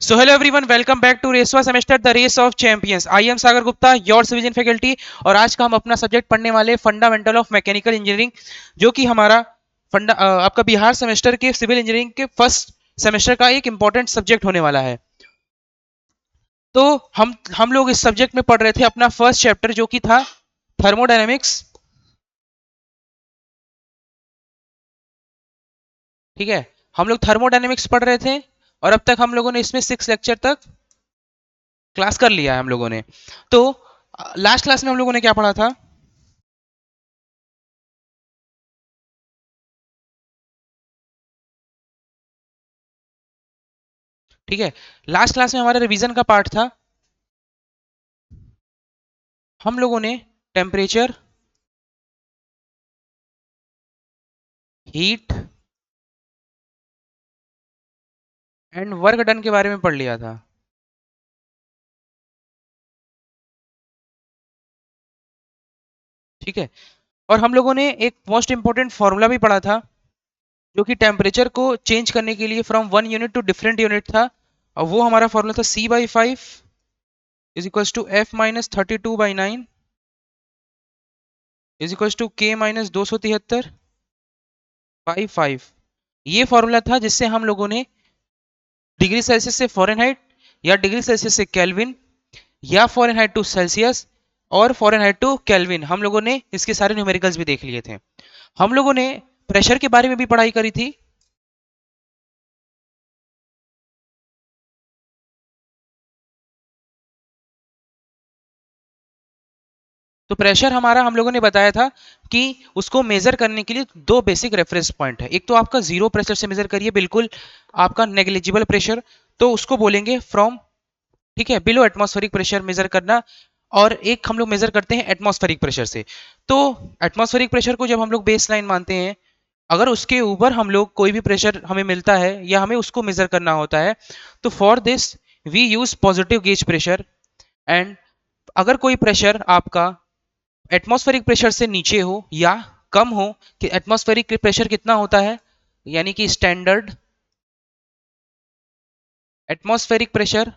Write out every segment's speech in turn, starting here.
So hello everyone, welcome back to रेसवा semester the race of champions. I am Sagar Gupta, your civil faculty. और आज का हम अपना सब्जेक्ट पढ़ने वाले फंडामेंटल ऑफ मैकेनिकल इंजीनियरिंग, जो कि हमारा आपका बिहार सेमेस्टर के सिविल इंजीनियरिंग के फर्स्ट सेमेस्टर का एक इंपॉर्टेंट सब्जेक्ट होने वाला है। तो हम लोग इस सब्जेक्ट में पढ़ रहे थे अपना फर्स्ट चैप्टर, जो कि था थर्मोडायनेमिक्स। ठीक है, हम लोग थर्मोडायनेमिक्स पढ़ रहे थे और अब तक हम लोगों ने इसमें 6 लेक्चर तक क्लास कर लिया है हम लोगों ने। तो लास्ट क्लास में हम लोगों ने क्या पढ़ा था? ठीक है, लास्ट क्लास में हमारा रिवीजन का पार्ट था। हम लोगों ने temperature, heat and work done के बारे में पढ़ लिया था। ठीक है, और हम लोगों ने एक मोस्ट इंपॉर्टेंट फॉर्मूला भी पढ़ा था, जो कि टेम्परेचर को चेंज करने के लिए from one unit to different unit था। और वो हमारा फॉर्मूला था C/5 is equal to F-32/9 is equal to K-273/5। ये फॉर्मूला था जिससे हम लोगों ने डिग्री सेल्सियस से फ़ारेनहाइट, या डिग्री सेल्सियस से केल्विन, या फ़ारेनहाइट टू सेल्सियस, और फ़ारेनहाइट टू केल्विन, हम लोगों ने इसके सारे न्यूमेरिकल्स भी देख लिए थे। हम लोगों ने प्रेशर के बारे में भी पढ़ाई करी थी। तो प्रेशर हमारा हम लोगों ने बताया था कि उसको मेजर करने के लिए दो बेसिक रेफरेंस पॉइंट है। एक तो आपका जीरो प्रेशर से मेजर करिए, बिल्कुल आपका नेग्लिजिबल प्रेशर, तो उसको बोलेंगे फ्रॉम, ठीक है, बिलो एटमॉस्फेरिक प्रेशर मेजर करना। और एक हम लोग मेजर करते हैं एटमॉस्फेरिक प्रेशर से। तो एटमॉस्फेरिक प्रेशर को जब हम लोग बेस लाइन मानते हैं, अगर उसके ऊपर हम लोग कोई भी प्रेशर हमें मिलता है या हमें उसको मेजर करना होता है, तो for this we use positive gauge pressure. And अगर कोई प्रेशर आपका एटमॉस्फेरिक प्रेशर से नीचे हो या कम हो, कि एटमॉस्फेरिक प्रेशर कितना होता है, यानी कि स्टैंडर्ड एटमॉस्फेरिक प्रेशर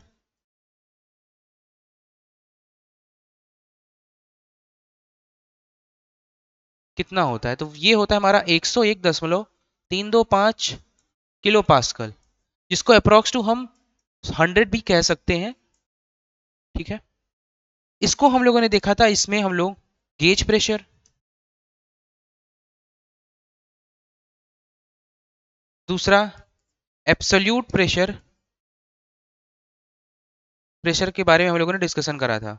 कितना होता है, तो ये होता है हमारा 101.325 किलो पास्कल, जिसको अप्रोक्स टू हम 100 भी कह सकते हैं। ठीक है, इसको हम लोगों ने देखा था, इसमें हम लोग गेज प्रेशर, दूसरा एब्सोल्यूट प्रेशर, प्रेशर के बारे में हम लोगों ने डिस्कशन करा था।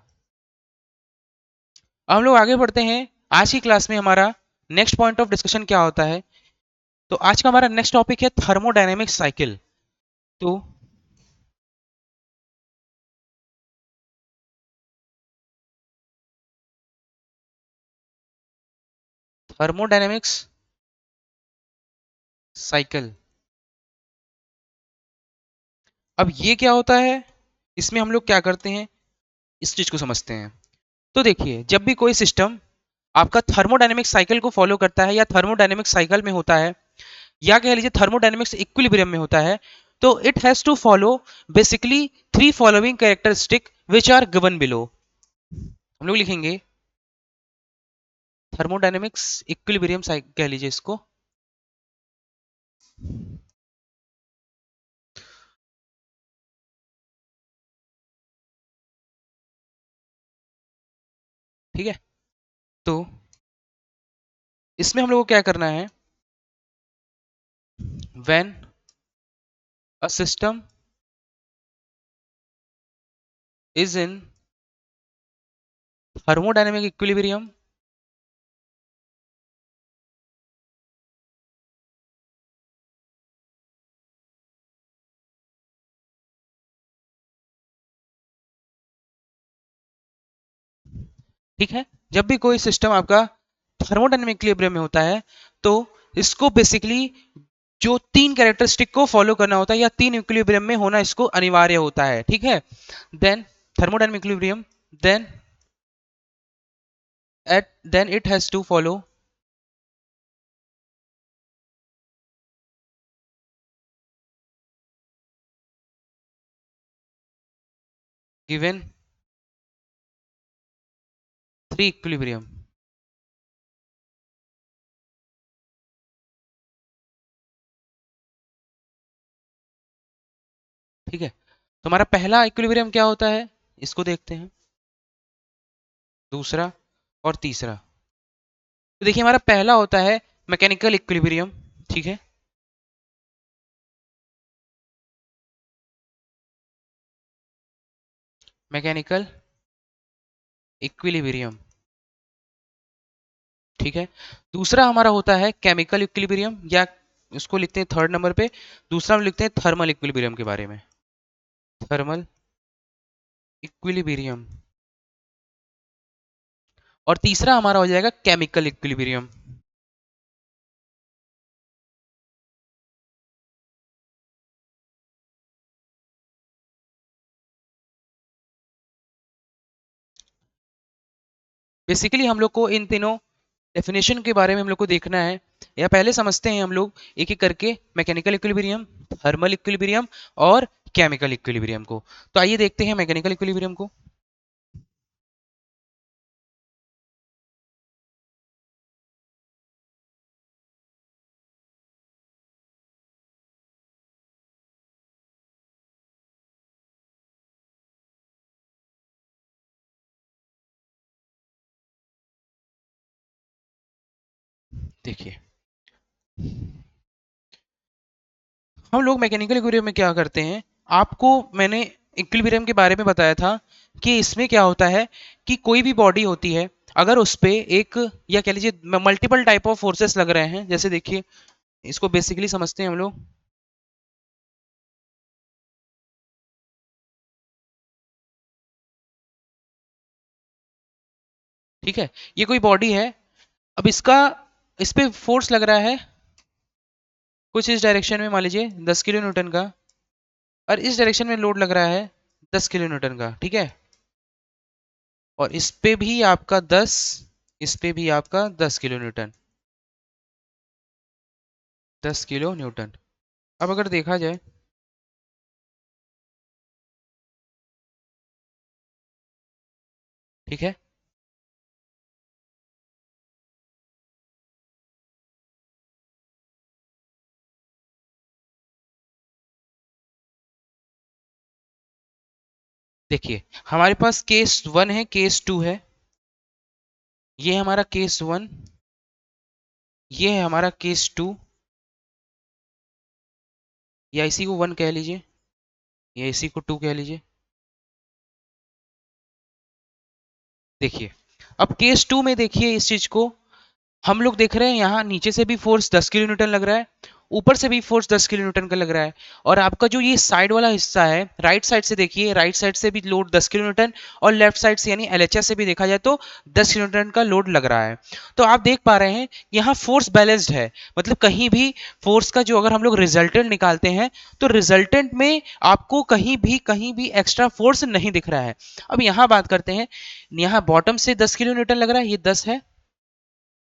अब हम लोग आगे बढ़ते हैं। आज की क्लास में हमारा नेक्स्ट पॉइंट ऑफ डिस्कशन क्या होता है? तो आज का हमारा नेक्स्ट टॉपिक है थर्मोडायनेमिक साइकिल। तो थर्मोडायनेमिक्स साइकिल, अब ये क्या होता है, इसमें हम लोग क्या करते हैं, इस चीज को समझते हैं। तो देखिए, जब भी कोई सिस्टम आपका थर्मोडायनेमिक साइकिल को फॉलो करता है, या थर्मोडायनेमिक साइकिल में होता है, या कह लीजिए थर्मोडायनेमिक्स इक्विलिब्रियम में होता है, तो it has to follow basically three following characteristic which are given below. हम लोग लिखेंगे थर्मोडायनेमिक्स इक्विलिब्रियम साइकिल कह लीजिए इसको। ठीक है, तो इसमें हम लोग को क्या करना है, when a system is in thermodynamic equilibrium, ठीक है, जब भी कोई सिस्टम आपका थर्मोडायनेमिक इक्विलिब्रियम में होता है, तो इसको बेसिकली जो तीन कैरेक्टरिस्टिक को फॉलो करना होता है, या तीन इक्विलिब्रियम में होना इसको अनिवार्य होता है। ठीक है, then thermodynamic equilibrium, then then it has to follow given 3 equilibrium. ठीक है, तो हमारा पहला इक्विलिब्रियम क्या होता है, इसको देखते हैं, दूसरा और तीसरा। तो देखिए हमारा पहला होता है मैकेनिकल इक्विलिब्रियम। ठीक है, मैकेनिकल इक्विलिब्रियम। ठीक है, दूसरा हमारा होता है केमिकल इक्विलिब्रियम, या इसको लिखते हैं थर्ड नंबर पे, दूसरा हम लिखते हैं थर्मल इक्विलिब्रियम के बारे में, थर्मल इक्विलिब्रियम। और तीसरा हमारा हो जाएगा केमिकल इक्विलिब्रियम। बेसिकली हम लोग को इन तीनों डेफिनेशन के बारे में हम लोग को देखना है, या पहले समझते हैं हम लोग एक एक करके, मैकेनिकल इक्विलिब्रियम, थर्मल इक्विलिब्रियम और केमिकल इक्विलिब्रियम को। तो आइए देखते हैं मैकेनिकल इक्विलिब्रियम को। देखिए हम लोग मैकेनिकल इक्विलिब्रियम में क्या करते हैं, आपको मैंने इक्विलिब्रियम के बारे में बताया था कि इसमें क्या होता है कि कोई भी बॉडी होती है, अगर उस पे एक, या कह लीजिए मल्टीपल टाइप ऑफ फोर्सेस लग रहे हैं, जैसे देखिए इसको बेसिकली समझते हैं हम लोग। ठीक है, ये कोई बॉडी है, अब इसका, इस पे फोर्स लग रहा है कुछ इस डायरेक्शन में, मान लीजिए 10 किलो न्यूटन का, और इस डायरेक्शन में लोड लग रहा है 10 किलो न्यूटन का। ठीक है, और इस पे भी आपका 10, इस पे भी आपका 10 किलो न्यूटन, 10 किलो न्यूटन। अब अगर देखा जाए, ठीक है, देखिए हमारे पास केस वन है, केस टू है, ये है हमारा केस वन, ये है हमारा केस टू, या इसी को वन कह लीजिए, या इसी को टू कह लीजिए। देखिए अब केस टू में देखिए इस चीज को, हम लोग देख रहे हैं यहाँ नीचे से भी फोर्स 10 किलो न्यूटन लग रहा है, ऊपर से भी फोर्स 10 किलो न्यूटन का लग रहा है, और आपका जो ये साइड वाला हिस्सा है, राइट साइड से देखिए, राइट साइड से भी लोड 10 किलो न्यूटन, और लेफ्ट साइड से यानी एलएचएस से भी देखा जाए तो 10 किलो न्यूटन का लोड लग रहा है। तो आप देख पा रहे हैं यहाँ फोर्स बैलेंस्ड है, मतलब कहीं भी फोर्स का जो, अगर हम लोग रिजल्टेंट निकालते हैं तो रिजल्टेंट में आपको कहीं भी एक्स्ट्रा फोर्स नहीं दिख रहा है। अब यहाँ बात करते हैं, यहाँ बॉटम से 10 किलो न्यूटन लग रहा है, ये 10 है,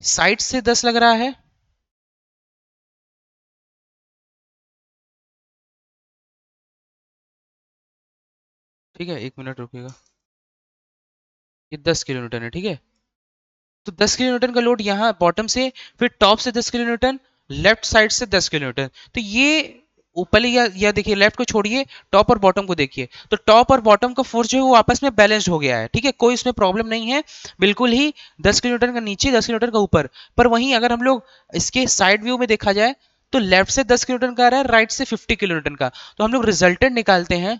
साइड से 10 लग रहा है, ठीक है, 1 मिनट रुकिएगा, ये 10 किलो न्यूटन है। ठीक है, तो 10 किलो न्यूटन का लोड यहाँ बॉटम से, फिर टॉप से 10 किलो न्यूटन, लेफ्ट साइड से 10 किलो न्यूटन। तो ये ऊपर, या देखिए लेफ्ट को छोड़िए, टॉप और बॉटम को देखिए, तो टॉप और बॉटम का फोर्स जो है वो आपस में बैलेंस्ड हो गया है। ठीक है, कोई इसमें प्रॉब्लम नहीं है, बिल्कुल ही 10 किलो न्यूटन का नीचे, 10 किलो न्यूटन का ऊपर। पर वहीं अगर हम लोग इसके साइड व्यू में देखा जाए, तो लेफ्ट से 10 किलो न्यूटन का आ रहा है, राइट से 50 किलो न्यूटन का, तो हम लोग रिजल्टेंट निकालते हैं,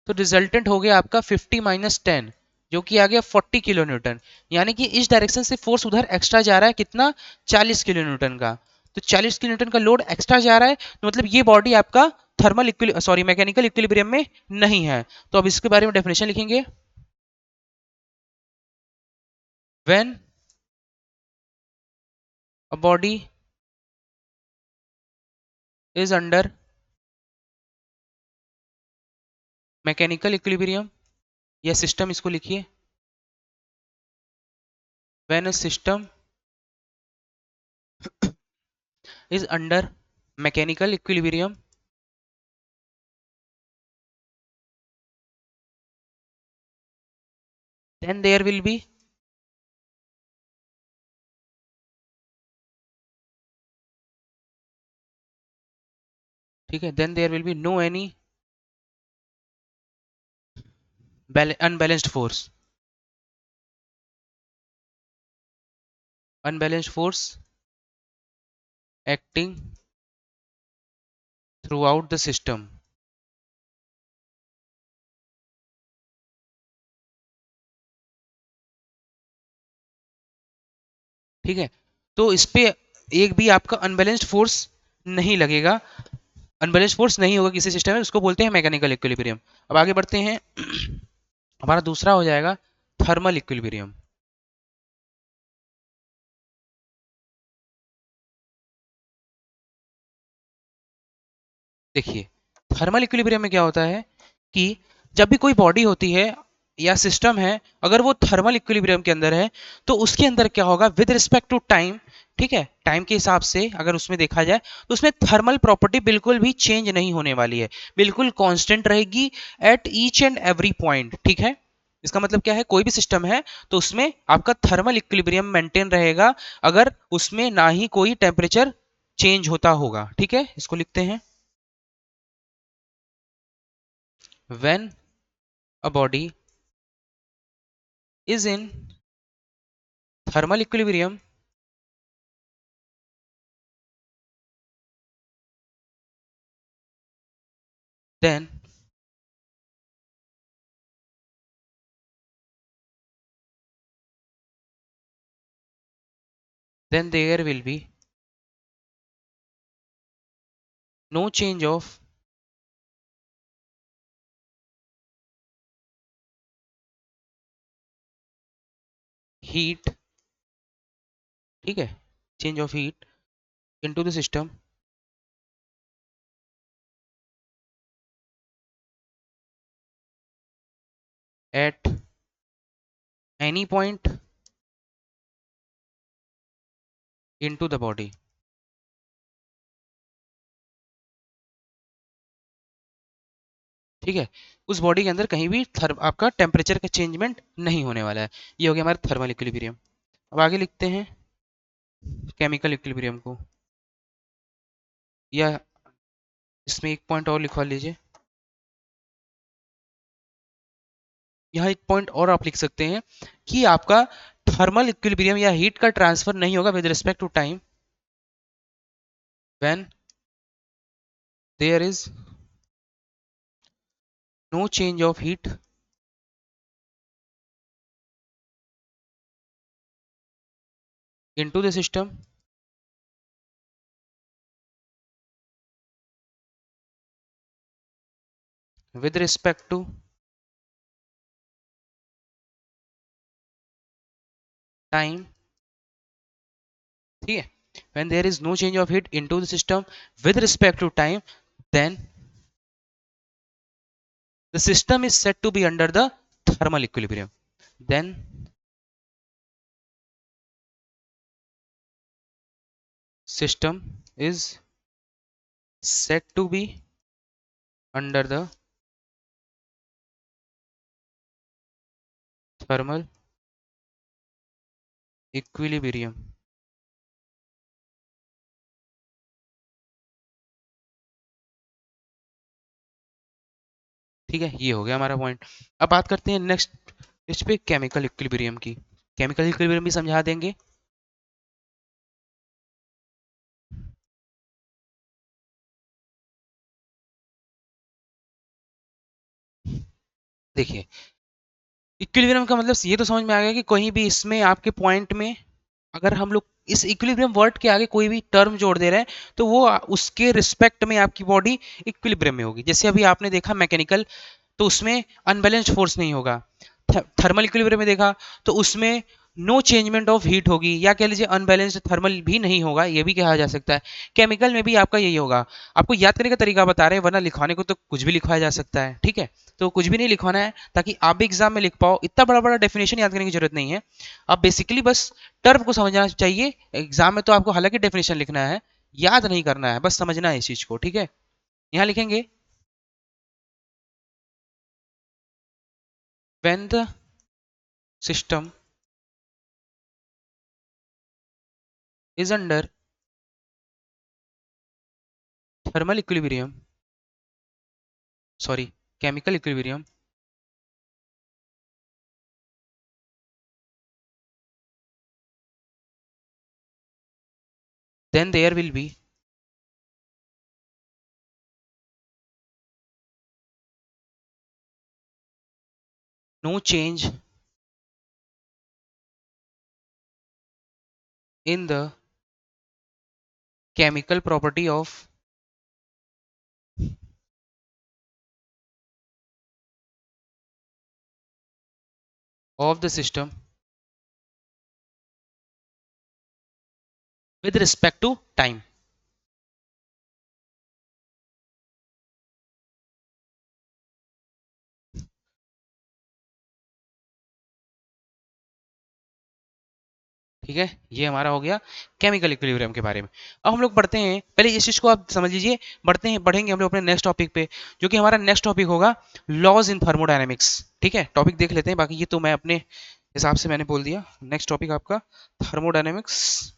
तो रिजल्टेंट हो गया आपका 50 माइनस 10, जो कि आ गया 40 किलो न्यूटन। यानी कि इस डायरेक्शन से फोर्स उधर एक्स्ट्रा जा रहा है कितना, 40 किलो न्यूटन का। तो 40 किलो न्यूटन का लोड एक्स्ट्रा जा रहा है, तो मतलब ये बॉडी आपका thermal equal sorry mechanical equilibrium में नहीं है। तो अब इसके बारे में डेफिनेशन लिखेंगे, when a body is under mechanical equilibrium, या सिस्टम इसको लिखिए, when a system is under mechanical equilibrium, then there will be, ठीक है, then there will be no any unbalanced force, unbalanced force acting throughout the system. ठीक है, तो इस पे एक भी आपका अनबैलेंस्ड फोर्स नहीं लगेगा, अनबैलेंस्ड फोर्स नहीं होगा किसी सिस्टम में, उसको बोलते हैं मैकेनिकल इक्विलिब्रियम। अब आगे बढ़ते हैं हमारा दूसरा हो जाएगा थर्मल इक्विलिब्रियम। देखिए, थर्मल इक्विलिब्रियम में क्या होता है कि जब भी कोई बॉडी होती है या सिस्टम है, अगर वो थर्मल इक्विलिब्रियम के अंदर है, तो उसके अंदर क्या होगा विद रिस्पेक्ट टू टाइम, ठीक है, टाइम के हिसाब से अगर उसमें देखा जाए तो उसमें थर्मल प्रॉपर्टी बिल्कुल भी चेंज नहीं होने वाली है, बिल्कुल कांस्टेंट रहेगी at each and every point. ठीक है, इसका मतलब क्या है, कोई भी सिस्टम है तो उसमें आपका थर्मल इक्विलिब्रियम मेंटेन रहेगा अगर उसमें ना ही कोई टेम्परेचर चेंज होता होगा। ठीक है, इसको लिखते हैं, when a body is in thermal equilibrium, then there will be no change of heat, ठीक है, change of heat into the system at any point into the body। ठीक है, उस बॉडी के अंदर कहीं भी आपका टेम्परेचर का चेंजमेंट नहीं होने वाला है। ये हो गया हमारा थर्मल इक्विलिब्रियम। अब आगे लिखते हैं केमिकल इक्विलिब्रियम को, या इसमें एक पॉइंट और लिखवा लीजिए, यहाँ एक पॉइंट और आप लिख सकते हैं कि आपका थर्मल इक्विलिब्रियम या हीट का ट्रांसफर नहीं होगा with respect to time when there is no change of heat into the system with respect to time। ठीक है, when there is no change of heat into the system with respect to time, then the system is said to be under the thermal equilibrium, then system is said to be under the thermal equilibrium। ठीक है, ये हो गया हमारा point. अब बात करते हैं नेक्स्ट इस पे केमिकल इक्विलिब्रियम की। केमिकल इक्विलिब्रियम भी समझा देंगे। देखिए, इक्विलिब्रियम का मतलब ये तो समझ में आ गया कि कहीं भी इसमें आपके पॉइंट में अगर हम लोग इस इक्विलिब्रियम वर्ड के आगे कोई भी टर्म जोड़ दे रहे हैं तो वो उसके रिस्पेक्ट में आपकी बॉडी इक्विलिब्रियम में होगी। जैसे अभी आपने देखा मैकेनिकल, तो उसमें अनबैलेंस्ड फोर्स नहीं होगा। थर्मल इक्विलिब्रियम में देखा तो उसमें नो चेंजमेंट ऑफ हीट होगी, या कह लीजिए अनबैलेंस्ड थर्मल भी नहीं होगा, ये भी कहा जा सकता है। केमिकल में भी आपका यही होगा। आपको याद करने का तरीका बता रहे हैं, वरना लिखवाने को तो कुछ भी लिखवाया जा सकता है। ठीक है, तो कुछ भी नहीं लिखवाना है ताकि आप भी एग्जाम में लिख पाओ। इतना बड़ा बड़ा डेफिनेशन याद करने की जरूरत नहीं है, आप बेसिकली बस टर्म को समझना चाहिए। एग्जाम में तो आपको हालांकि डेफिनेशन लिखना है, याद नहीं करना है, बस समझना है इस चीज को। ठीक है, यहाँ लिखेंगे when the system is under thermal equilibrium, sorry, chemical equilibrium, then there will be no change in the chemical property of the system with respect to time. ठीक है, ये हमारा हो गया केमिकल इक्विलिब्रियम के बारे में। अब हम लोग बढ़ते हैं, पहले इस चीज को आप समझ लीजिए, बढ़ेंगे हम लोग अपने नेक्स्ट टॉपिक पे, जो कि हमारा नेक्स्ट टॉपिक होगा लॉज इन थर्मोडायनेमिक्स। ठीक है, टॉपिक देख लेते हैं, बाकी ये तो मैं अपने हिसाब से मैंने बोल दिया। नेक्स्ट टॉपिक आपका थर्मोडायनेमिक्स,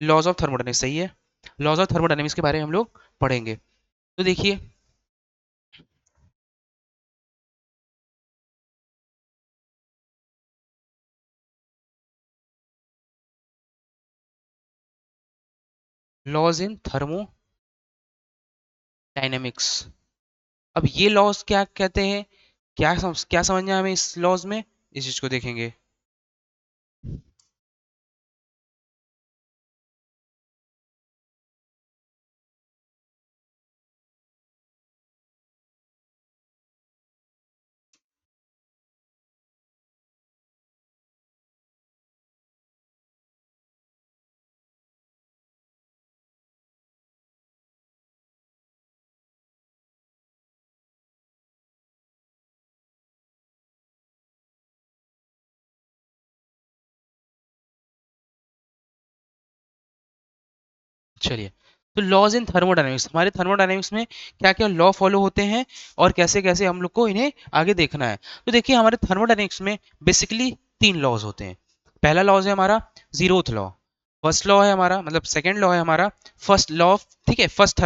लॉज ऑफ थर्मोडायनेमिक्स, सही है, लॉज ऑफ थर्मोडायनेमिक्स के बारे में हम लोग पढ़ेंगे। तो देखिए, लॉज इन थर्मोडायनेमिक्स, अब ये लॉज क्या कहते हैं, क्या समझना है हमें इस लॉज में, इस चीज को देखेंगे। चलिए, तो लॉज इन थर्मोडायनेमिक्स, हमारे थर्मोडायनेमिक्स में क्या क्या लॉ फॉलो होते हैं और कैसे कैसे हम लोग को इन्हें आगे देखना है। तो देखिए, हमारे थर्मोडायनेमिक्स में बेसिकली तीन लॉज होते हैं। पहला लॉज है हमारा जीरोथ लॉ, फर्स्ट लॉ है हमारा, मतलब सेकंड लॉ है हमारा फर्स्ट लॉ ऑफ, ठीक है, फर्स्ट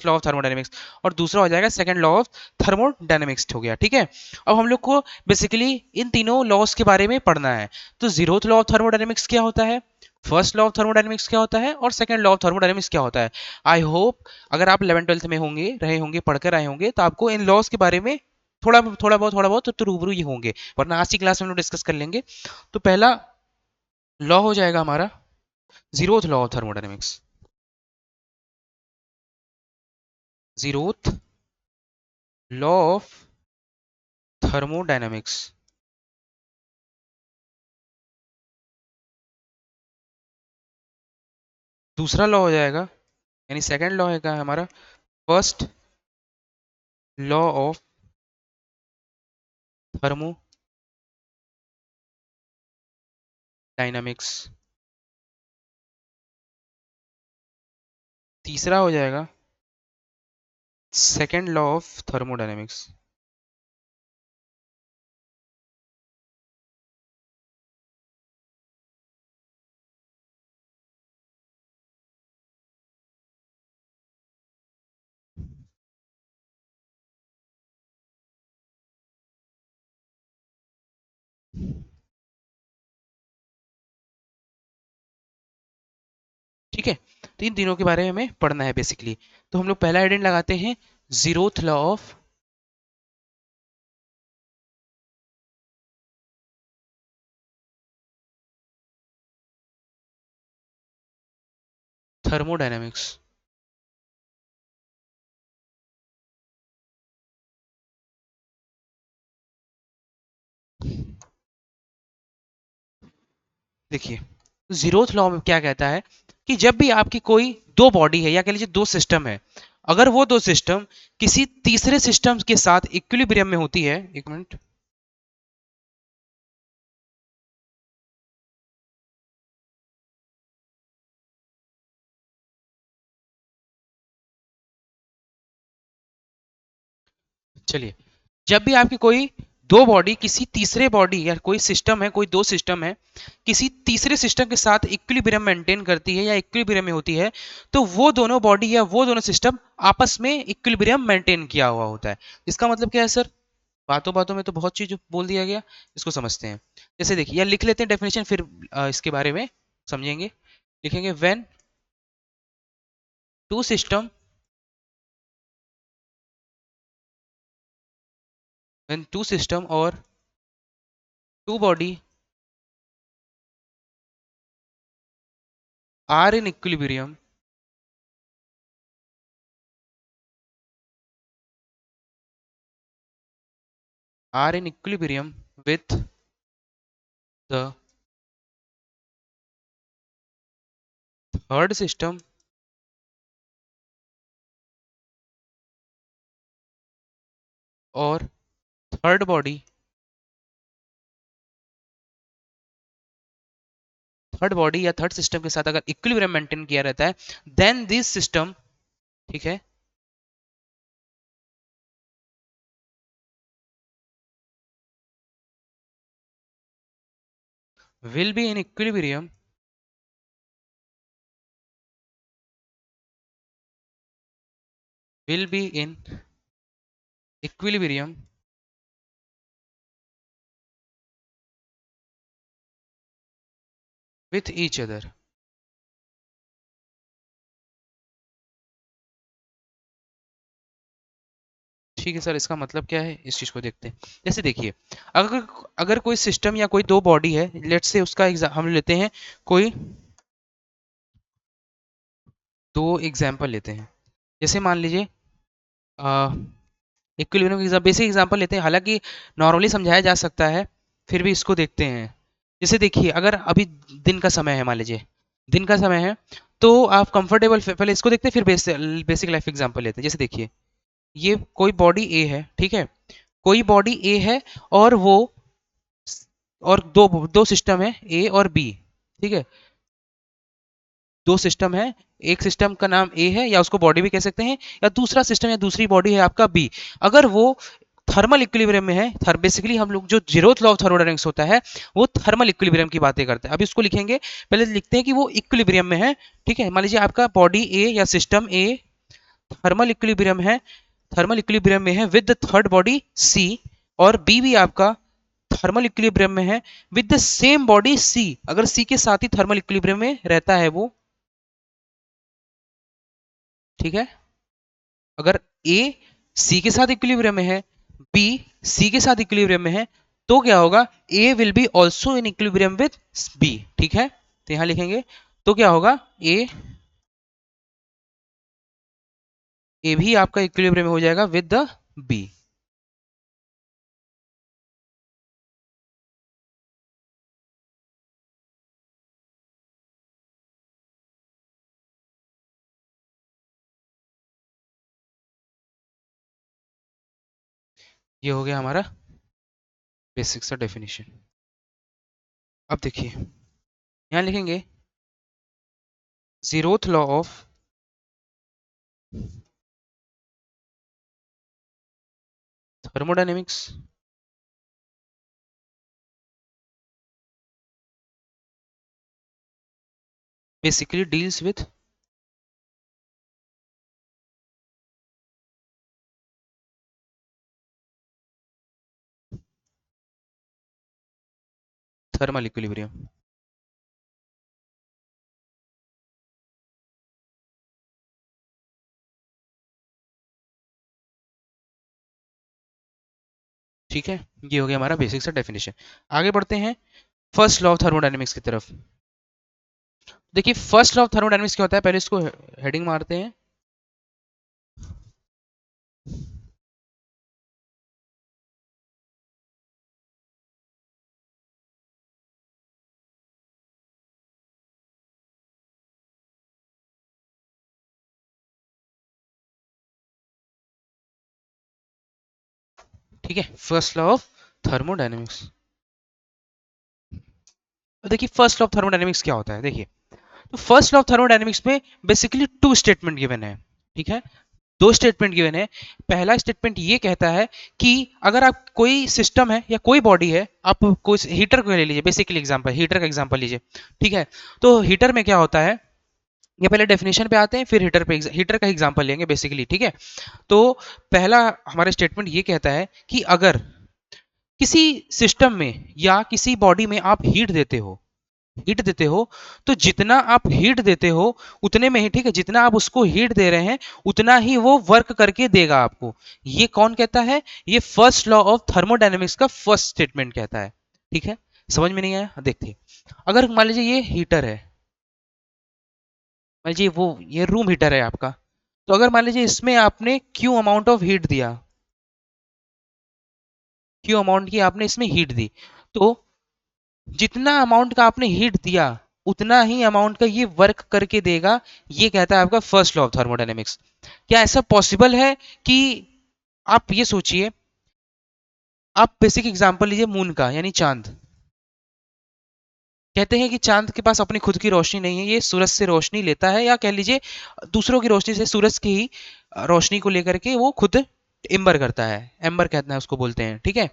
लॉ ऑफ थर्मोडायनेमिक्स, और दूसरा हो जाएगा सेकंड लॉ ऑफ थर्मोडायनेमिक्स, हो गया। ठीक है, अब हम लोग को बेसिकली इन तीनों लॉज के बारे में पढ़ना है। तो जीरोथ लॉ ऑफ थर्मोडायनेमिक्स क्या होता है, फर्स्ट लॉ ऑफ थर्मोडायनेमिक्स क्या होता है, और सेकंड लॉ ऑफ थर्मोडायनेमिक्स क्या होता है। आई होप अगर आप 11th 12th में होंगे, रहे होंगे, पढ़कर आए होंगे, तो आपको इन लॉज के बारे में थोड़ा बहुत तो रूबरू ही होंगे, वरना आज की क्लास में हम लोग डिस्कस कर लेंगे। तो पहला लॉ हो जाएगा हमारा zeroth law of thermodynamics, zeroth law of thermodynamics. दूसरा लॉ हो जाएगा, यानी सेकंड लॉ है का हमारा फर्स्ट लॉ ऑफ थर्मोडायनेमिक्स। तीसरा हो जाएगा सेकंड लॉ ऑफ थर्मोडायनेमिक्स। ठीक है, तो इन तीनों के बारे में हमें पढ़ना है बेसिकली। तो हम लोग पहला हेडिंग लगाते हैं, जीरोथ लॉ ऑफ थर्मोडायनेमिक्स। देखिए, जीरोथ लॉ में क्या कहता है कि जब भी आपकी कोई दो बॉडी है, या कह लीजिए दो सिस्टम है, अगर वो दो सिस्टम किसी तीसरे सिस्टम के साथ इक्विलिब्रियम में होती है, एक मिनट, चलिए, जब भी आपकी कोई दो बॉडी किसी तीसरे बॉडी या कोई सिस्टम है, कोई दो सिस्टम है, किसी तीसरे सिस्टम के साथ इक्विलिब्रियम मेंटेन करती है या इक्विलिब्रियम में होती है, तो वो दोनों बॉडी या वो दोनों सिस्टम आपस में इक्विलिब्रियम मेंटेन किया हुआ होता है। इसका मतलब क्या है सर? बातों बातों में तो बहुत चीज बोल दिया गया, इसको समझते हैं। जैसे देखिए, या लिख लेते हैं डेफिनेशन, फिर इसके बारे में समझेंगे। लिखेंगे two system when two system और two body are in equilibrium, are in equilibrium with the third system और थर्ड बॉडी, या थर्ड सिस्टम के साथ अगर इक्विलिब्रियम मेंटेन किया रहता है, देन दिस सिस्टम, ठीक है, will be in equilibrium will be in equilibrium with each other। ठीक है सर, इसका मतलब क्या है, इस चीज को देखते हैं। जैसे देखिए, अगर अगर कोई सिस्टम या कोई दो बॉडी है, लेट्स से उसका हम लेते हैं कोई दो एग्जाम्पल लेते हैं। जैसे मान लीजिए इक्विलिब्रियम का बेसिक एग्जांपल लेते हैं, हालांकि नॉर्मली समझाया जा सकता है, फिर भी इसको देखते हैं। जैसे देखिए, अगर अभी दिन का समय है, मान लीजिए दिन का समय है, तो आप कंफर्टेबल, पहले इसको देखते हैं फिर बेसिक लाइफ एग्जांपल लेते हैं। जैसे देखिए, ये कोई बॉडी ए है, ठीक है, कोई बॉडी ए है, और वो और दो दो सिस्टम है ए और बी, ठीक है, दो सिस्टम है, एक सिस्टम का नाम ए है, या उसको बॉडी भी कह सकते हैं, या दूसरा सिस्टम या दूसरी बॉडी है आपका बी। अगर वो थर्मल इक्विलिब्रियम में है, बेसिकली हम लोग जो जीरोथ लॉ ऑफ थर्मोडायनेमिक्स होता है, वो थर्मल इक्विलिब्रियम की बातें करते हैं। अभी इसको लिखेंगे, पहले लिखते हैं कि वो इक्विलिब्रियम में है। ठीक है, मान लीजिए आपका बॉडी ए या सिस्टम ए थर्मल इक्विलिब्रियम है, थर्मल इक्विलिब्रियम में है विद द थर्ड बॉडी सी, और बी भी आपका थर्मल इक्विलिब्रियम में है विद द सेम बॉडी सी। अगर सी के साथ ही थर्मल इक्विलिब्रियम में रहता है वो, ठीक है, अगर ए सी के साथ इक्विलिब्रियम में है, बी सी के साथ इक्विलिब्रियम में है, तो क्या होगा, A will be also in equilibrium with B. ठीक है, तो यहां लिखेंगे, तो क्या होगा, ए भी आपका इक्विलिब्रियम में हो जाएगा विद द बी। ये हो गया हमारा बेसिक सा डेफिनेशन। अब देखिए, यहां लिखेंगे zeroth law of thermodynamics basically deals with thermal equilibrium. ठीक है, ये हो गया हमारा बेसिक सा डेफिनेशन। आगे बढ़ते हैं फर्स्ट लॉ ऑफ थर्मोडायनेमिक्स की तरफ। देखिए, फर्स्ट लॉ ऑफ थर्मोडायनेमिक्स क्या होता है, पहले इसको हेडिंग मारते हैं। ठीक है, फर्स्ट लॉ ऑफ थर्मोडायनेमिक्स। देखिए, फर्स्ट लॉ ऑफ थर्मोडायनेमिक्स क्या होता है, देखिए, तो फर्स्ट लॉ ऑफ थर्मोडायनेमिक्स में बेसिकली टू स्टेटमेंट गिवन है। ठीक है, दो स्टेटमेंट गिवन है। पहला स्टेटमेंट ये कहता है कि अगर आप कोई सिस्टम है या कोई बॉडी है, आप कोई हीटर को ले लीजिए, बेसिकली एग्जांपल हीटर का एग्जांपल लीजिए, ठीक है। तो हीटर में क्या होता है, ये पहले डेफिनेशन पे आते हैं, फिर हीटर का एग्जांपल लेंगे बेसिकली, ठीक है। तो पहला हमारा स्टेटमेंट ये कहता है कि अगर किसी सिस्टम में या किसी बॉडी में आप हीट देते हो तो जितना आप हीट देते हो उतने में ही, ठीक है, जितना आप उसको हीट दे रहे हैं उतना ही वो वर्क करके देगा आपको। ये कौन कहता है? ये फर्स्ट लॉ ऑफ थर्मोडायनेमिक्स का फर्स्ट स्टेटमेंट कहता है, ठीक है। समझ में नहीं आया? देखिए, अगर मान लीजिए ये हीटर है, मान लीजिए ये रूम हीटर है आपका, तो अगर मान लीजिए इसमें आपने क्यू अमाउंट ऑफ हीट दिया, क्यू अमाउंट की आपने इसमें हीट दी, तो जितना अमाउंट का आपने हीट दिया उतना ही अमाउंट का ये वर्क करके देगा। ये कहता है आपका फर्स्ट लॉ ऑफ थर्मोडायनेमिक्स। क्या ऐसा पॉसिबल है कि, आप ये सोचिए, आप बेसिक एग्जांपल लीजिए मून का, यानी चांद। कहते हैं कि चांद के पास अपनी खुद की रोशनी नहीं है, ये सूरज से रोशनी लेता है, या कह लीजिए दूसरों की रोशनी से, सूरज की ही रोशनी को लेकर के वो खुद एम्बर करता है, एम्बर कहते हैं उसको, बोलते हैं, ठीक है।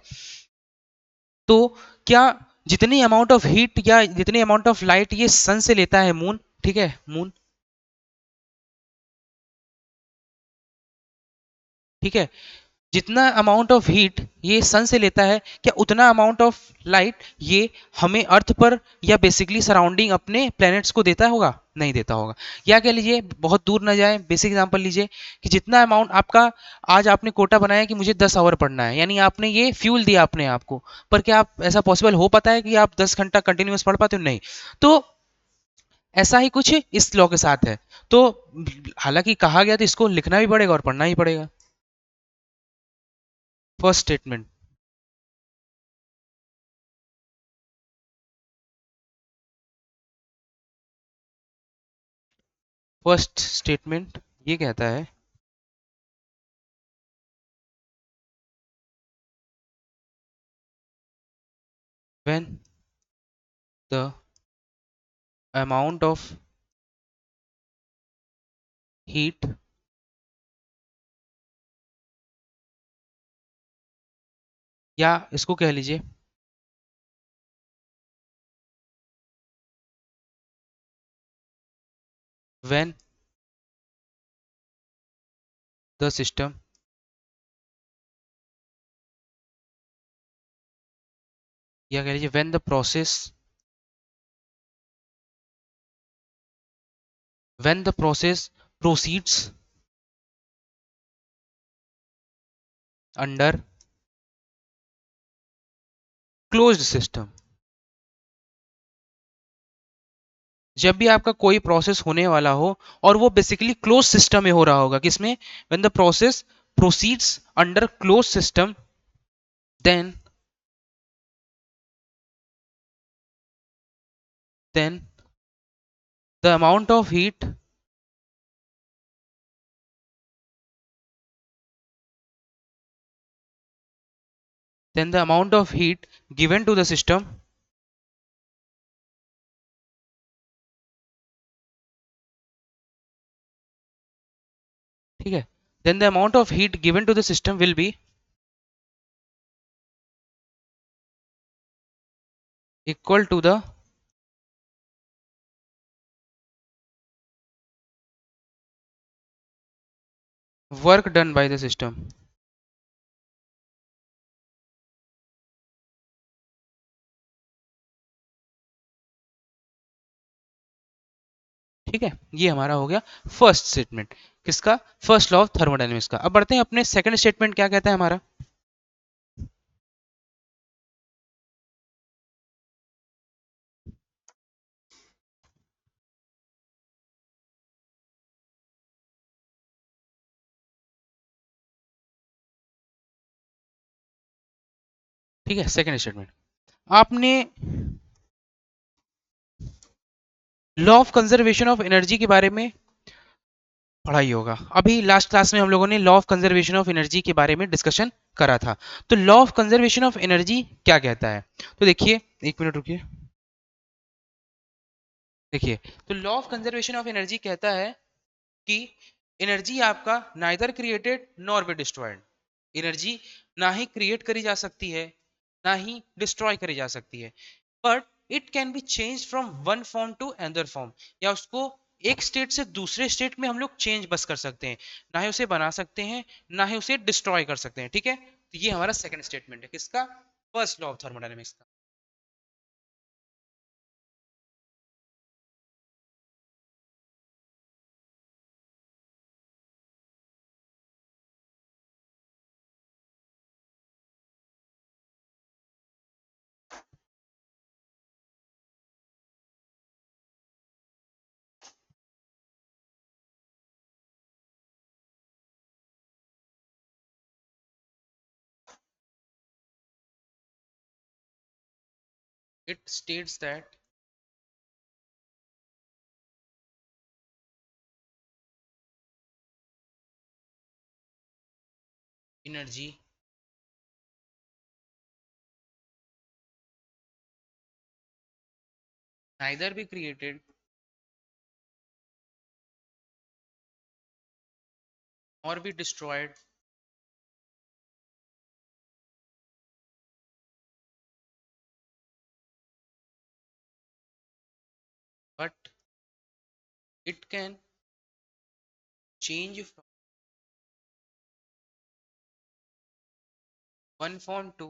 तो क्या जितनी अमाउंट ऑफ हीट या जितनी अमाउंट ऑफ लाइट ये सन से लेता है मून, ठीक है, मून, ठीक है, जितना अमाउंट ऑफ हीट ये सन से लेता है, क्या उतना अमाउंट ऑफ लाइट ये हमें अर्थ पर या बेसिकली सराउंडिंग अपने प्लैनेट्स को देता होगा? नहीं देता होगा। या कह लीजिए, बहुत दूर ना जाए, बेसिक एग्जांपल लीजिए कि जितना अमाउंट आपका, आज आपने कोटा बनाया कि मुझे 10 आवर पढ़ना है, यानी आपने ये फ्यूल दिया अपने आप को, पर क्या आप, ऐसा पॉसिबल हो पाता है कि आप 10 घंटा कंटिन्यूस पढ़ पाते हो? नहीं। तो ऐसा ही कुछ इस लॉ के साथ है। तो हालांकि कहा गया तो इसको लिखना भी पड़ेगा और पढ़ना ही पड़ेगा। फर्स्ट स्टेटमेंट, फर्स्ट स्टेटमेंट ये कहता है, when the amount of heat, या इसको कह लीजिए व्हेन द सिस्टम, या कह लीजिए when the process proceeds under closed system. जब भी आपका कोई प्रोसेस होने वाला हो और वो बेसिकली क्लोज सिस्टम में हो रहा होगा, किसमें? When the process proceeds under close system, then then the amount of heat, then the amount of heat given to the system, ठीक है, then the amount of heat given to the system will be equal to the work done by the system। ठीक है, ये हमारा हो गया first statement, किसका? First law of thermodynamics का। अब बढ़ते हैं अपने सेकंड स्टेटमेंट, क्या कहता है हमारा? ठीक है, सेकंड स्टेटमेंट, आपने law of conservation of energy के बारे में पढ़ा ही होगा। अभी लास्ट क्लास में हम लोगों ने law of conservation of energy के बारे में डिस्कशन करा था। तो law of conservation of energy क्या कहता है? तो देखिए, एक मिनट रुकिए, देखिए, तो law of conservation of energy कहता है कि एनर्जी आपका neither created nor be destroyed, energy ना ही क्रिएट करी जा सकती है ना ही डिस्ट्रॉय करी जा सकती है, but it can be change from one form to another form, या उसको एक स्टेट से दूसरे स्टेट में हम लोग चेंज बस कर सकते हैं, ना ही उसे बना सकते हैं ना ही उसे डिस्ट्रॉय कर सकते हैं, ठीक है। तो ये हमारा सेकंड स्टेटमेंट है किसका, फर्स्ट लॉ ऑफ थर्मोडायनेमिक्स का। It states that energy neither be created or be destroyed but it can change from one form to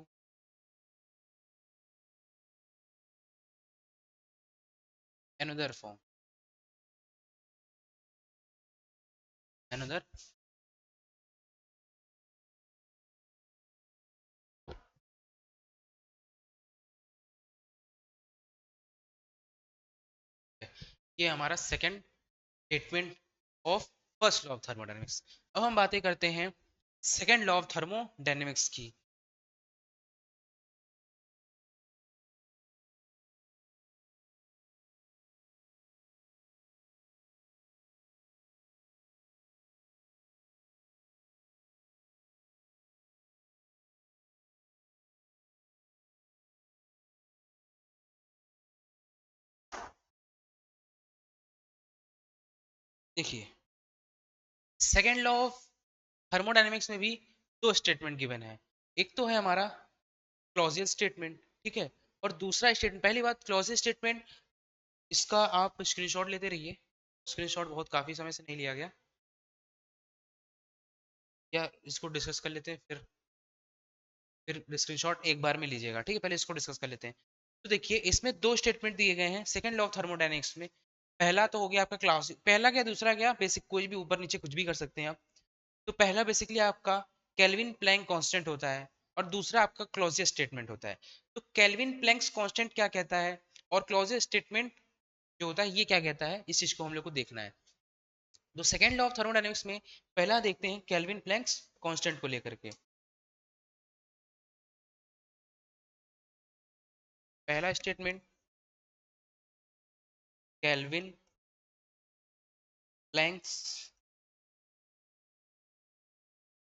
another form, another। ये हमारा second statement of first law of thermodynamics. अब हम बातें करते हैं second law of thermodynamics की। देखिए, second law of thermodynamics में भी दो स्टेटमेंट गिवन है। एक तो है हमारा क्लॉजियल स्टेटमेंट, ठीक है, और दूसरा स्टेटमेंट, पहली बात क्लॉजियल स्टेटमेंट, इसका आप स्क्रीनशॉट लेते रहिए, स्क्रीनशॉट बहुत काफी समय से नहीं लिया गया, या इसको डिस्कस कर लेते हैं फिर स्क्रीनशॉट एक बार में लीजिएगा, ठीक है, पहले इसको डिस्कस कर लेते हैं। तो देखिए, इसमें दो स्टेटमेंट दिए गए हैं सेकंड लॉ ऑफ थर्मोडायनेमिक्स में। पहला तो हो गया आपका क्लास, पहला क्या दूसरा क्या बेसिक, कोई भी ऊपर नीचे कुछ भी कर सकते हैं आप। तो पहला बेसिकली आपका केल्विन प्लैंक कांस्टेंट होता है, और दूसरा आपका क्लॉजियस स्टेटमेंट होता है। तो केल्विन प्लैंक्स कांस्टेंट क्या कहता है और क्लॉजियस स्टेटमेंट जो होता है ये क्या कहता है, इस चीज को हम लोग को देखना है। तो सेकंड लॉ ऑफ थर्मोडायनेमिक्स में पहला देखते हैं केल्विन प्लैंक्स कांस्टेंट को लेकर के। पहला स्टेटमेंट, केल्विन प्लैंक्स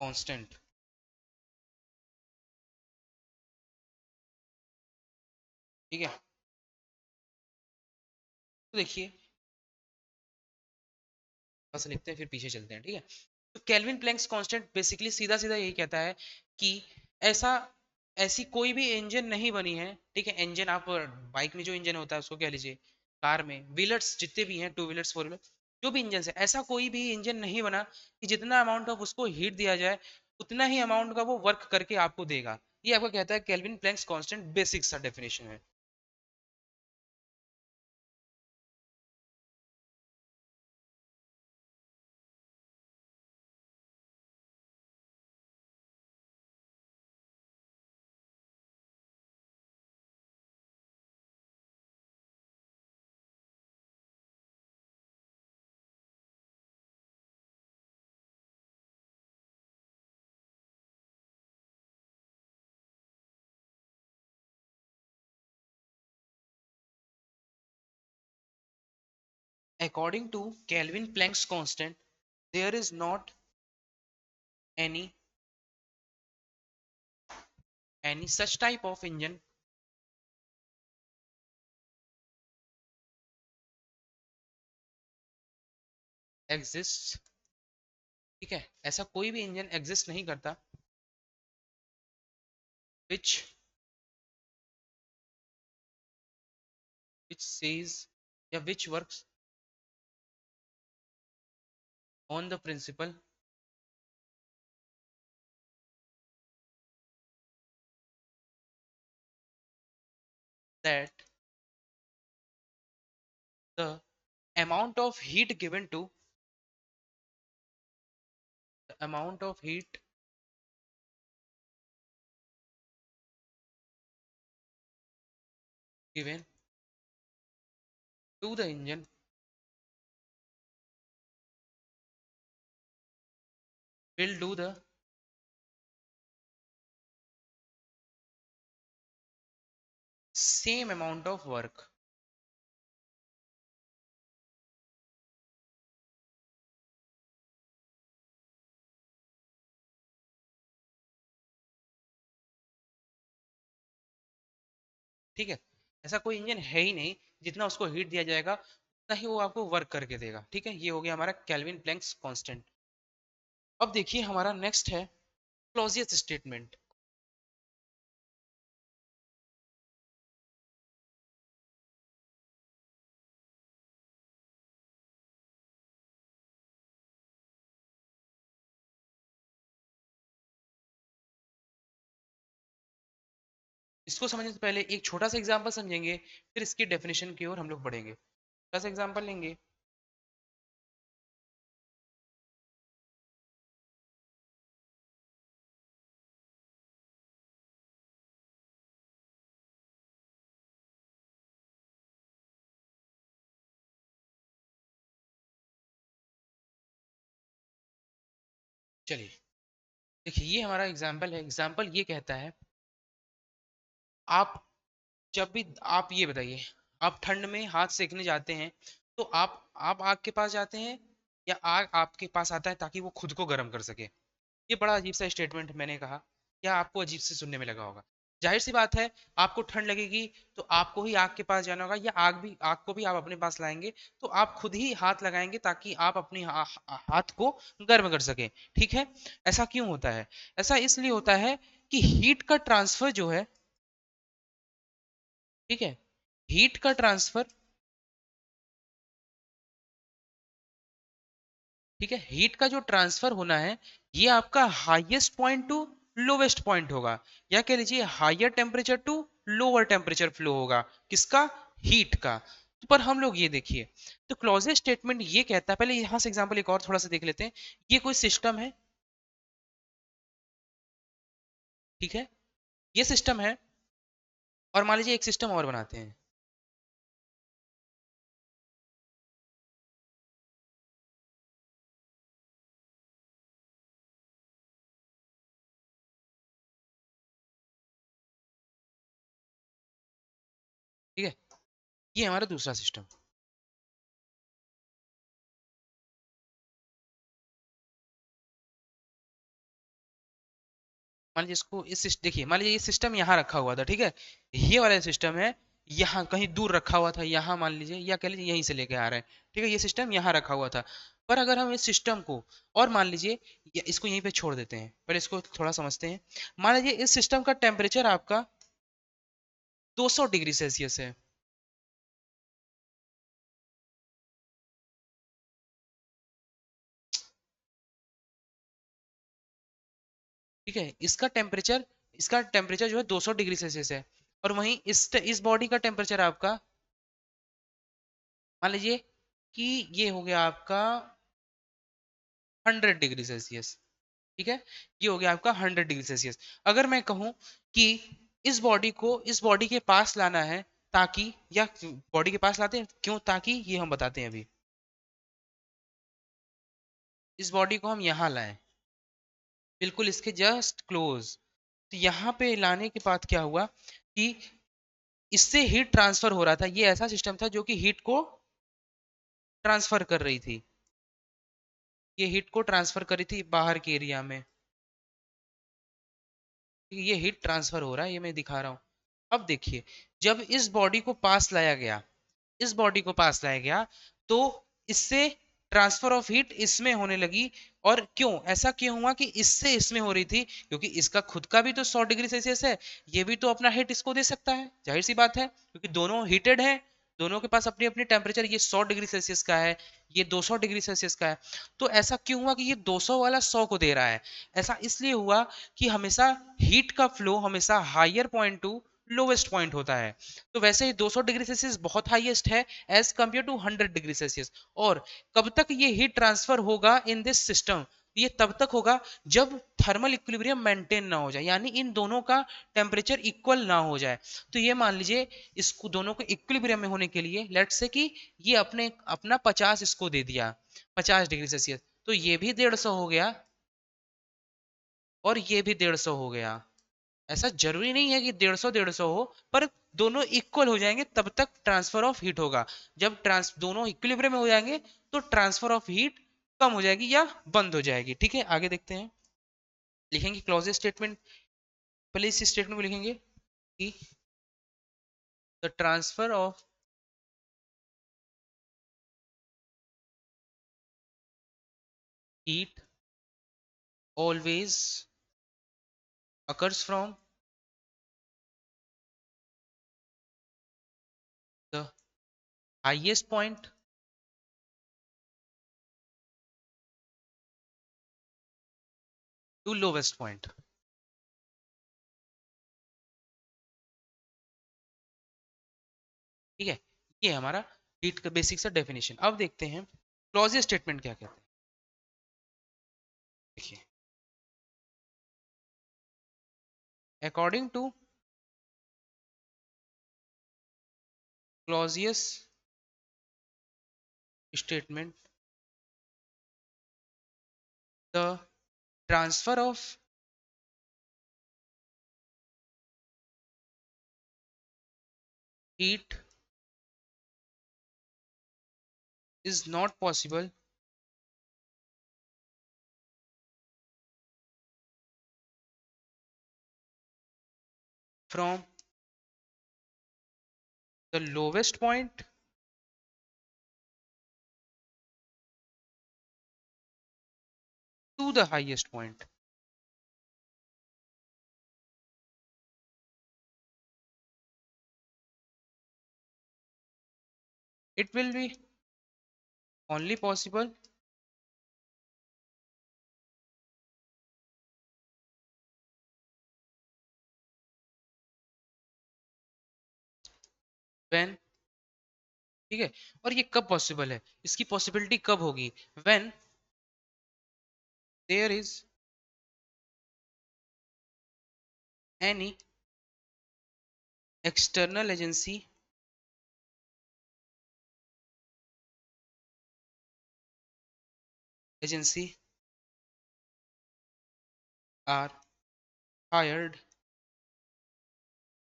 कांस्टेंट, ठीक है। तो देखिए, बस लिखते हैं फिर पीछे चलते हैं, ठीक है। तो केल्विन प्लैंक्स कांस्टेंट बेसिकली सीधा सीधा यही कहता है कि ऐसा ऐसी कोई भी इंजन नहीं बनी है, ठीक है। इंजन आप बाइक में जो इंजन होता है उसको कह लीजिए, कार में व्हीलर्स जितने भी हैं, टू व्हीलर्स फोर व्हीलर, जो भी इंजन है, ऐसा कोई भी इंजन नहीं बना कि जितना अमाउंट ऑफ उसको हीट दिया जाए उतना ही अमाउंट का वो वर्क करके आपको देगा। ये आपका कहता है केल्विन प्लैंक्स कांस्टेंट, बेसिक सा डेफिनेशन है। According to Kelvin Planck's constant, there is not any such type of engine exists ठीक है, ऐसा कोई भी इंजन एग्जिस्ट नहीं करता विच सेज या which works on the principal that the amount of heat given to the amount of heat given to the engine will do the same amount of work. ठीक है, ऐसा कोई engine है ही नहीं जितना उसको हीट दिया जाएगा उतना ही वो आपको वर्क करके देगा। ठीक है, ये हो गया हमारा केल्विन प्लैंक्स कांस्टेंट। अब देखिए हमारा नेक्स्ट है क्लॉजियस स्टेटमेंट। इसको समझने से पहले एक छोटा सा एग्जांपल समझेंगे, फिर इसकी डेफिनेशन की ओर हम लोग बढ़ेंगे। छोटा सा एग्जांपल लेंगे। चलिए देखिए, ये हमारा एग्जांपल है। एग्जांपल ये कहता है, आप जब भी, आप ये बताइए, आप ठंड में हाथ सेकने जाते हैं तो आप आग के पास जाते हैं या आग आपके पास आता है ताकि वो खुद को गर्म कर सके? ये बड़ा अजीब सा स्टेटमेंट मैंने कहा, क्या आपको अजीब से सुनने में लगा होगा? जाहिर सी बात है, आपको ठंड लगेगी तो आपको ही आग के पास जाना होगा, या आग को भी आप अपने पास लाएंगे तो आप खुद ही हाथ लगाएंगे ताकि आप अपने हाथ को गर्म कर सके। ठीक है, ऐसा क्यों होता है? ऐसा इसलिए होता है कि हीट का ट्रांसफर जो है, ठीक है, हीट का ट्रांसफर, ठीक है, हीट का जो ट्रांसफर होना है ये आपका highest point to lowest point होगा, या कह लीजिए higher temperature to lower temperature flow होगा। किसका? हीट का। तो पर हम लोग ये देखिए, तो क्लॉजेज स्टेटमेंट ये कहता है, पहले यहां से एग्जांपल एक और थोड़ा सा देख लेते हैं। ये कोई सिस्टम है, ठीक है, ये सिस्टम है, और मान लीजिए एक सिस्टम और बनाते हैं। ठीक है, ये हमारा दूसरा सिस्टम। मान लीजिए इसको देखिए, मान लीजिए ये सिस्टम यहाँ रखा हुआ था, ठीक है, ये वाला सिस्टम है यहाँ कहीं दूर रखा हुआ था, यहाँ मान लीजिए, या कह लीजिए यहीं से लेके आ रहे हैं। ठीक है, ये सिस्टम यहाँ रखा हुआ था। पर अगर हम इस सिस्टम को, और मान लीजिए इसको यहीं पे छोड़ देते हैं, पहले इसको थोड़ा समझते हैं। मान लीजिए इस सिस्टम का टेम्परेचर आपका 200 डिग्री सेल्सियस है। ठीक है, इसका टेम्परेचर जो है 200 डिग्री सेल्सियस है। और वहीं इस बॉडी का टेम्परेचर आपका, मान लीजिए कि ये हो गया आपका 100 डिग्री सेल्सियस। ठीक है, ये हो गया आपका 100 डिग्री सेल्सियस। अगर मैं कहूं कि इस बॉडी के पास लाना है, ताकि, या बॉडी के पास लाते हैं क्यों, ताकि ये हम बताते हैं अभी, इस बॉडी को हम यहाँ लाएं, बिल्कुल इसके जस्ट क्लोज। तो यहाँ पे लाने के बाद क्या हुआ कि इससे हीट ट्रांसफर हो रहा था। ये ऐसा सिस्टम था जो कि हीट को ट्रांसफर कर रही थी, ये हीट को ट्रांसफर कर रही थी बाहर के एरिया में। ये हीट ट्रांसफर हो रहा है, ये मैं दिखा रहा हूँ। अब देखिए, जब इस बॉडी को पास लाया गया, इस बॉडी को पास लाया गया, तो इससे ट्रांसफर ऑफ हीट इसमें होने लगी। और क्यों ऐसा क्यों हुआ कि इससे इसमें हो रही थी? क्योंकि इसका खुद का भी तो 100 डिग्री सेल्सियस है, ये भी तो अपना हीट इसको दे सकता है, जाहिर सी बात है, क्योंकि दोनों हीटेड हैं, दोनों के पास अपनी अपनी टेम्परेचर, ये 100 डिग्री सेल्सियस का है, ये 200 डिग्री सेल्सियस का है। तो ऐसा क्यों हुआ कि ये 200 वाला 100 को दे रहा है? ऐसा इसलिए हुआ कि हमेशा हीट का फ्लो हमेशा higher point to lowest point होता है। तो वैसे ही 200 डिग्री सेल्सियस बहुत हाईएस्ट है as compare to 100 degree Celsius. और कब तक ये हीट ट्रांसफर होगा इन दिस सिस्टम? ये तब तक होगा जब थर्मल इक्विलिब्रियम मेंटेन ना हो जाए, यानी इन दोनों का टेम्परेचर इक्वल ना हो जाए। तो ये मान लीजिए इसको दोनों को इक्विलिब्रियम में होने के लिए लेट्स से कि ये अपने अपना 50 इसको दे दिया, 50 डिग्री सेल्सियस, तो ये भी 150 हो गया और ये भी 150 हो गया। ऐसा जरूरी नहीं है कि 150 हो, पर दोनों इक्वल हो जाएंगे तब तक ट्रांसफर ऑफ हीट होगा। जब ट्रांस दोनों इक्विलिब्रियम में हो जाएंगे तो ट्रांसफर ऑफ हीट कम हो जाएगी या बंद हो जाएगी। ठीक है, आगे देखते हैं। लिखेंगे क्लॉजेज स्टेटमेंट, पहले इस स्टेटमेंट में लिखेंगे कि the transfer of heat always occurs from the highest point to lowest point। ठीक है, ये हमारा हीट का बेसिक सा डेफिनेशन। अब देखते हैं क्लॉजेज स्टेटमेंट क्या कहते हैं। देखिए, according to Clausius statement the transfer of heat is not possible from the lowest point to the highest point। It will be only possible when, ठीक है, और ये कब पॉसिबल है, इसकी पॉसिबिलिटी कब होगी? when there is any external agency are hired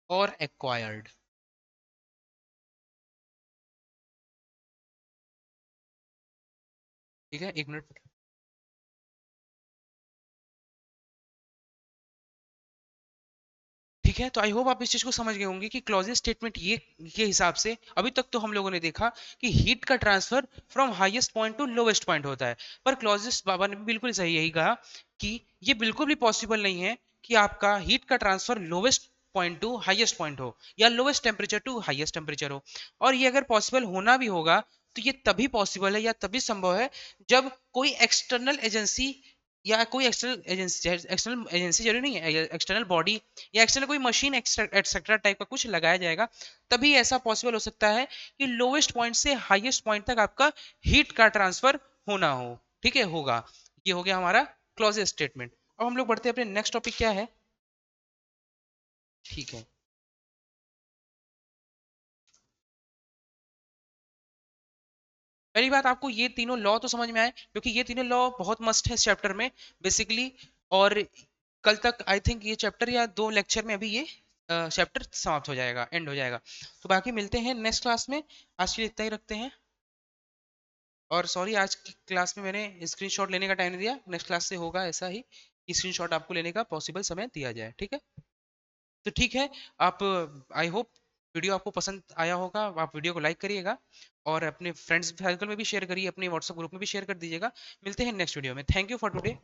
or acquired। ठीक है, एक मिनट। ठीक है, तो आई होप आप इस चीज को समझ गए होंगे कि क्लॉजेज स्टेटमेंट ये हिसाब से अभी तक तो हम लोगों ने देखा कि हीट का transfer from highest point to lowest point होता है। पर क्लॉजेस बाबा ने भी बिल्कुल सही यही कहा कि ये बिल्कुल भी पॉसिबल नहीं है कि आपका हीट का transfer lowest point to highest point हो या lowest temperature to highest temperature हो। और ये अगर पॉसिबल होना भी होगा तो ये तभी पॉसिबल है या तभी संभव है जब कोई एक्सटर्नल एजेंसी या कोई एक्सटर्नल एजेंसी जरूरी नहीं है, एक्सटर्नल बॉडी या एक्सटर्नल कोई मशीन एक्सेट्रा टाइप का कुछ लगाया जाएगा, तभी ऐसा पॉसिबल हो सकता है कि लोवेस्ट पॉइंट से हाईएस्ट पॉइंट तक आपका हीट का ट्रांसफर होना हो। ठीक है, होगा। ये हो गया हमारा क्लॉजेज स्टेटमेंट। अब हम लोग बढ़ते हैं अपने नेक्स्ट टॉपिक क्या है। ठीक है, पहली बात आपको ये तीनों लॉ तो समझ में आए, क्योंकि ये तीनों लॉ बहुत मस्ट है इस चैप्टर में बेसिकली। और कल तक आई थिंक ये चैप्टर या 2 लेक्चर में अभी ये चैप्टर समाप्त हो जाएगा, एंड हो जाएगा। तो बाकी मिलते हैं नेक्स्ट क्लास में। आज के लिए इतना ही रखते हैं। और सॉरी, आज की क्लास में मैंने स्क्रीनशॉट लेने का टाइम नहीं दिया, नेक्स्ट क्लास से होगा ऐसा ही कि स्क्रीनशॉट आपको लेने का पॉसिबल समय दिया जाए। ठीक है, तो ठीक है। आप, आई होप वीडियो आपको पसंद आया होगा, आप वीडियो को लाइक करिएगा और अपने फ्रेंड्स सर्कल में भी शेयर करिए, अपने व्हाट्सएप ग्रुप में भी शेयर कर दीजिएगा। मिलते हैं नेक्स्ट वीडियो में। Thank you for today.